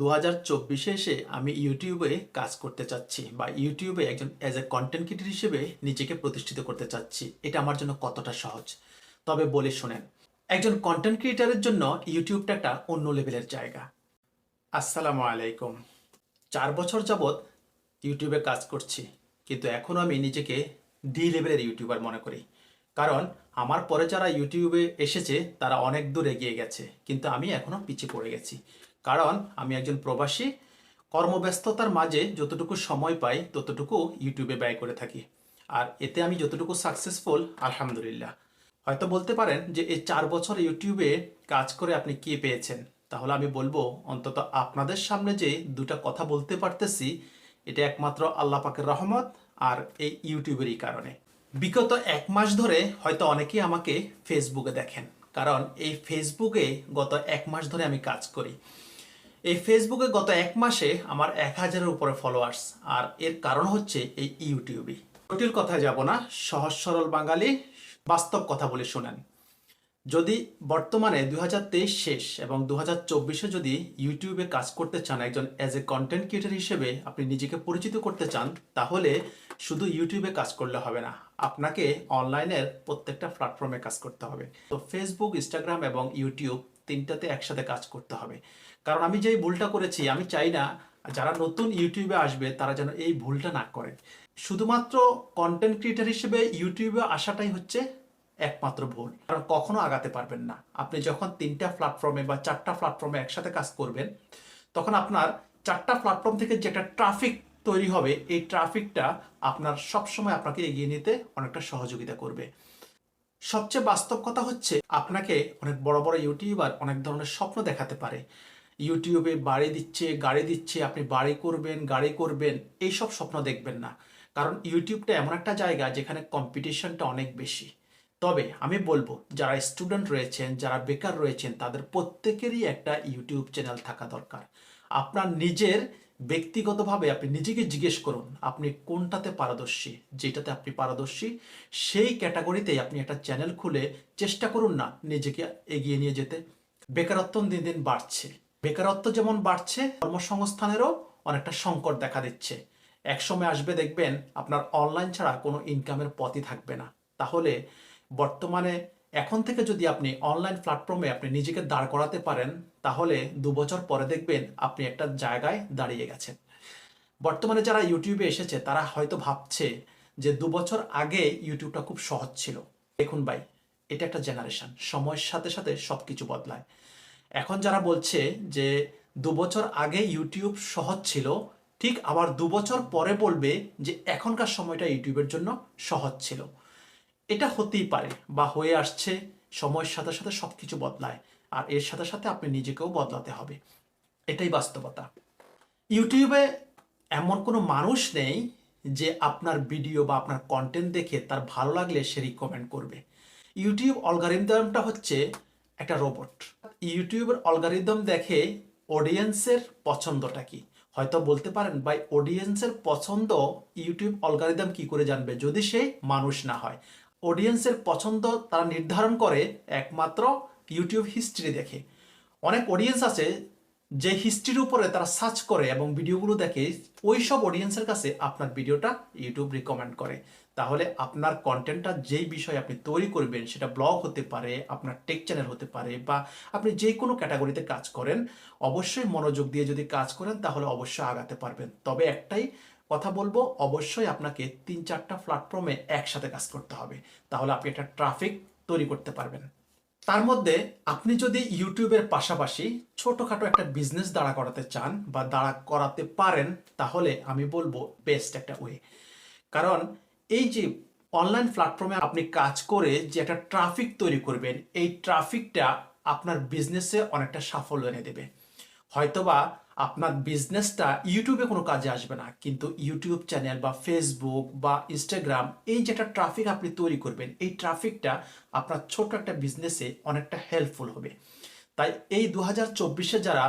2024-এ এসে আমি ইউটিউবে কাজ করতে চাচ্ছি বা ইউটিউবে একজন অ্যাজ এ কন্টেন্ট ক্রিয়েটর হিসেবে নিজেকে প্রতিষ্ঠিত করতে চাচ্ছি। এটা আমার জন্য কতটা সহজ, তবে বলে শোনেন। একজন কন্টেন্ট ক্রিয়েটরের জন্য ইউটিউবটা একটা অন্য লেভেলের জায়গা। আসসালামু আলাইকুম। 4 বছর যাবৎ ইউটিউবে কাজ করছি, কিন্তু এখনও আমি নিজেকে ডি লেভেলের ইউটিউবার মনে করি। কারণ আমার পরে যারা ইউটিউবে এসেছে তারা অনেক দূর এগিয়ে গেছে, কিন্তু আমি এখনও পিছিয়ে পড়ে গেছি। কারণ আমি একজন প্রবাসী, কর্মব্যস্ততার মাঝে যতটুকু সময় পাই ততটুকু ইউটিউবে ব্যয় করে থাকি। আর এতে আমি যতটুকু সাকসেসফুল, আলহামদুলিল্লাহ। হয়তো বলতে পারেন যে এই 4 বছর ইউটিউবে কাজ করে আপনি কি পেয়েছেন। তাহলে আমি বলবো, অন্তত আপনাদের সামনে যে দুটা কথা বলতে পারতেছি, এটা একমাত্র আল্লাহ পাকের রহমত আর এই ইউটিউবেরই কারণে। বিগত 1 মাস ধরে হয়তো অনেকেই আমাকে ফেসবুকে দেখেন, কারণ এই ফেসবুকে গত 1 মাস ধরে আমি কাজ করি। এই ফেসবুকে গত 1 মাসে আমার 1000-এর উপরে ফলোয়ার্স, আর এর কারণ হচ্ছে এই ইউটিউবই। জটিল কথায় যাব না, সহজ সরল বাঙালি বাস্তব কথা বলে শোনেন। যদি বর্তমানে 2023 শেষ এবং 2024-এ যদি ইউটিউবে কাজ করতে চান, একজন অ্যাজ এ কন্টেন্ট ক্রিয়েটর হিসেবে আপনি নিজেকে পরিচিত করতে চান, তাহলে শুধু ইউটিউবে কাজ করলে হবে না, আপনাকে অনলাইনের প্রত্যেকটা প্ল্যাটফর্মে কাজ করতে হবে। তো ফেসবুক, ইনস্টাগ্রাম এবং ইউটিউব তিনটাতে একসাথে কাজ করতে হবে। কারণ আমি যেই ভুলটা করেছি, আমি চাই না যারা নতুন ইউটিউবে আসবে তারা যেন এই ভুলটা না করে। শুধুমাত্র কন্টেন্ট ক্রিয়েটর হিসেবে ইউটিউবে আসাটাই হচ্ছে একমাত্র ভুল, কারণ কখনো আগাতে পারবেন না। আপনি যখন 3টা প্ল্যাটফর্মে বা 4টা প্ল্যাটফর্মে একসাথে কাজ করবেন, তখন আপনার 4টা প্ল্যাটফর্ম থেকে যে একটা ট্রাফিক তৈরি হবে, এই ট্রাফিকটা আপনার সবসময় আপনাকে এগিয়ে নিতে অনেকটা সহযোগিতা করবে। সবচেয়ে বাস্তব কথা হচ্ছে, আপনাকে অনেক বড় বড় ইউটিউবার অনেক ধরনের স্বপ্ন দেখাতে পারে। ইউটিউবে বাড়ি দিচ্ছে, গাড়ি দিচ্ছে, আপনি বাড়ি করবেন, গাড়ি করবেন, এইসব স্বপ্ন দেখবেন না। কারণ ইউটিউবটা এমন একটা জায়গা যেখানে কম্পিটিশনটা অনেক বেশি। তবে আমি বলবো, যারা স্টুডেন্ট রয়েছেন, যারা বেকার রয়েছেন, তাদের প্রত্যেকেরই একটা ইউটিউব চ্যানেল থাকা দরকার। আপনার নিজের ব্যক্তিগতভাবে আপনি নিজেকে জিজ্ঞেস করুন, আপনি কোনটাতে পারদর্শী। যেটাতে আপনি পারদর্শী সেই ক্যাটাগরিতেই আপনি একটা চ্যানেল খুলে চেষ্টা করুন না নিজেকে এগিয়ে নিয়ে যেতে। বেকারত্ব দিন দিন বাড়ছে। বেকারত্ব যেমন বাড়ছে, কর্মসংস্থানেরও অনেকটা সংকট দেখা দিচ্ছে। এক সময় আসবে, দেখবেন আপনার অনলাইন ছাড়া কোনো ইনকামের পথই থাকবে না। তাহলে বর্তমানে এখন থেকে যদি আপনি অনলাইন প্ল্যাটফর্মে আপনি নিজেকে দাঁড় করাতে পারেন, তাহলে 2 বছর পরে দেখবেন আপনি একটা জায়গায় দাঁড়িয়ে গেছেন। বর্তমানে যারা ইউটিউবে এসেছে তারা হয়তো ভাবছে যে 2 বছর আগে ইউটিউবটা খুব সহজ ছিল। দেখুন ভাই, এটা একটা জেনারেশন, সময়ের সাথে সাথে সবকিছু বদলায়। এখন যারা বলছে যে 2 বছর আগে ইউটিউব সহজ ছিল, ঠিক আবার 2 বছর পরে বলবে যে এখনকার সময়টা ইউটিউবের জন্য সহজ ছিল। এটা হতেই পারে বা হয়ে আসছে। সময়ের সাথে সাথে সবকিছু বদলায়, আর এর সাথে সাথে আপনি নিজেকেও বদলাতে হবে। এটাই বাস্তবতা। ইউটিউবে এমন কোনো মানুষ নেই যে আপনার ভিডিও বা আপনার কন্টেন্ট দেখে তার ভালো লাগলে সে রিকমেন্ড করবে। ইউটিউব অ্যালগরিদমটা হচ্ছে একটা রোবট। ইউটিউবের অ্যালগরিদম দেখে অডিয়েন্সের পছন্দটা কি। হয়তো বলতে পারেন, ভাই অডিয়েন্সের পছন্দ ইউটিউব অ্যালগরিদম কি করে জানবে যদি সে মানুষ না হয়? অডিয়েন্সের পছন্দ তারা নির্ধারণ করে একমাত্র ইউটিউব হিস্ট্রি দেখে। অনেক অডিয়েন্স আছে যে হিস্ট্রির উপরে তারা সার্চ করে এবং ভিডিওগুলো দেখে, ওই সব অডিয়েন্সের কাছে আপনার ভিডিওটা ইউটিউব রিকমেন্ড করে। তাহলে আপনার কন্টেন্টটা যেই বিষয়ে আপনি তৈরি করবেন, সেটা ব্লগ হতে পারে, আপনার টেক চ্যানেল হতে পারে, বা আপনি যে কোনো ক্যাটাগরিতে কাজ করেন, অবশ্যই মনোযোগ দিয়ে যদি কাজ করেন তাহলে অবশ্যই আগাতে পারবেন। তবে একটাই কথা বলবো, অবশ্যই আপনাকে 3-4টা প্ল্যাটফর্মে একসাথে কাজ করতে হবে, তাহলে আপনি একটা ট্রাফিক তৈরি করতে পারবেন। তার মধ্যে আপনি যদি ইউটিউবের পাশাপাশি ছোটখাটো একটা বিজনেস দাঁড়া করাতে চান বা দাঁড়া করাতে পারেন, তাহলে আমি বলবো বেস্ট একটা ওয়ে। কারণ এই যে অনলাইন প্ল্যাটফর্মে আপনি কাজ করে যে একটা ট্রাফিক তৈরি করবেন, এই ট্রাফিকটা আপনার বিজনেসে অনেকটা সাফল্য এনে দেবে। হয়তোবা আপনার বিজনেসটা ইউটিউবে কোনো কাজে আসবে না, কিন্তু ইউটিউব চ্যানেল বা ফেসবুক বা ইনস্টাগ্রাম, এই যেটা ট্রাফিক আপনি তৈরি করবেন, এই ট্রাফিকটা আপনার ছোট একটা বিজনেসে অনেকটা হেল্পফুল হবে। তাই এই 2024-এ যারা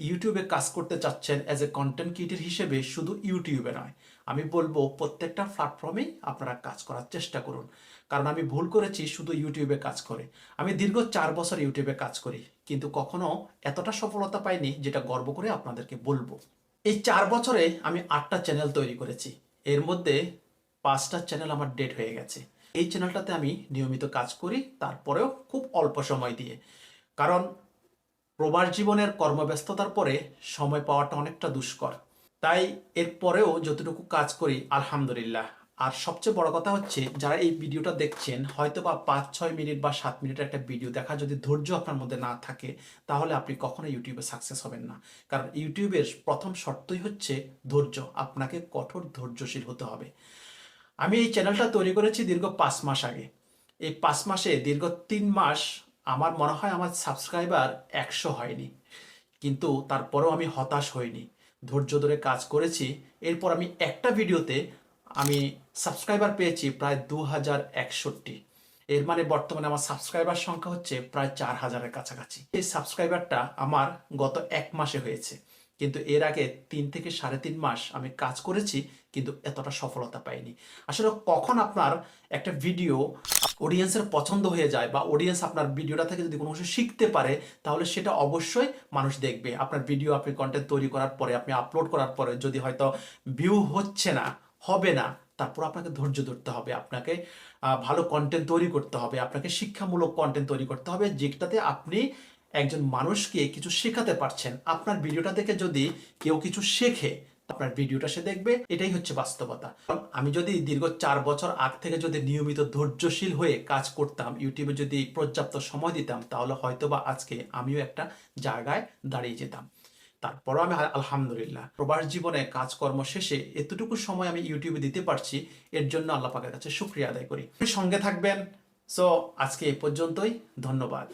ইউটিউবে কাজ করতে চাচ্ছেন অ্যাজ এ কন্টেন্ট ক্রিয়েটর হিসেবে, শুধু ইউটিউবে নয়, আমি বলবো প্রত্যেকটা প্ল্যাটফর্মেই আপনারা কাজ করার চেষ্টা করুন। কারণ আমি ভুল করেছি শুধু ইউটিউবে কাজ করে। আমি দীর্ঘ 4 বছর ইউটিউবে কাজ করি, কিন্তু কখনো এতটা সফলতা পাইনি যেটা গর্ব করে আপনাদেরকে বলবো। এই 4 বছরে আমি 8টা চ্যানেল তৈরি করেছি, এর মধ্যে 5টা চ্যানেল আমার ডেট হয়ে গেছে। এই চ্যানেলটাতে আমি নিয়মিত কাজ করি, তারপরেও খুব অল্প সময় দিয়ে, কারণ প্রবাস জীবনের কর্মব্যস্ততার পরে সময় পাওয়াটা অনেকটা দুষ্কর। তাই এরপরেও যতটুকু কাজ করি আলহামদুলিল্লাহ। আর সবচেয়ে বড় কথা হচ্ছে, যারা এই ভিডিওটা দেখছেন হয়তো বা 5-6 মিনিট বা 7 মিনিটের একটা ভিডিও দেখা যদি ধৈর্য আপনার মধ্যে না থাকে, তাহলে আপনি কখনো ইউটিউবে সাকসেস হবেন না। কারণ ইউটিউবের প্রথম শর্তই হচ্ছে ধৈর্য। আপনাকে কঠোর ধৈর্যশীল হতে হবে। আমি এই চ্যানেলটা তৈরি করেছি দীর্ঘ 5 মাস আগে। এই 5 মাসে দীর্ঘ 3 মাস আমার মনে হয় আমার সাবস্ক্রাইবার 100 হয়নি, কিন্তু তারপরেও আমি হতাশ হইনি, ধৈর্য ধরে কাজ করেছি। এরপর আমি একটা ভিডিওতে আমি সাবস্ক্রাইবার পেয়েছি প্রায় 2061। এর মানে বর্তমানে আমার সাবস্ক্রাইবার সংখ্যা হচ্ছে প্রায় 4000-এর কাছাকাছি। এই সাবস্ক্রাইবারটা আমার গত 1 মাসে হয়েছে, কিন্তু এর আগে 3 থেকে 3.5 মাস আমি কাজ করেছি, কিন্তু এতটা সফলতা পাইনি। আসলে কখন আপনার একটা ভিডিও অডিয়েন্সের পছন্দ হয়ে যায় বা অডিয়েন্স আপনার ভিডিওটা থেকে যদি কোনো কিছু শিখতে পারে, তাহলে সেটা অবশ্যই মানুষ দেখবে। আপনার ভিডিও আপনি কন্টেন্ট তৈরি করার পরে, আপনি আপলোড করার পরে যদি হয়তো ভিউ হচ্ছে না, হবে না, তারপর আপনাকে ধৈর্য ধরতে হবে, আপনাকে ভালো কন্টেন্ট তৈরি করতে হবে, আপনাকে শিক্ষামূলক কন্টেন্ট তৈরি করতে হবে, যেটাতে আপনি একজন মানুষকে কিছু শেখাতে পারছেন। আপনার ভিডিওটা দেখে যদি কেউ কিছু শেখে, আপনার ভিডিওটা সে দেখবে, এটাই হচ্ছে বাস্তবতা। আমি যদি দীর্ঘ 4 বছর আগ থেকে যদি নিয়মিত ধৈর্যশীল হয়ে কাজ করতাম, ইউটিউবে যদি পর্যাপ্ত সময় দিতাম, তাহলে হয়তোবা আজকে আমিও একটা জায়গায় দাঁড়িয়ে যেতাম। তারপরও আমি আলহামদুলিল্লাহ প্রবাস জীবনে কাজকর্ম শেষে এতটুকু সময় আমি ইউটিউবে দিতে পারছি, এর জন্য আল্লাহ পাকের কাছে শুকরিয়া আদায় করি। সঙ্গে থাকবেন। সো আজকে এই পর্যন্তই, ধন্যবাদ।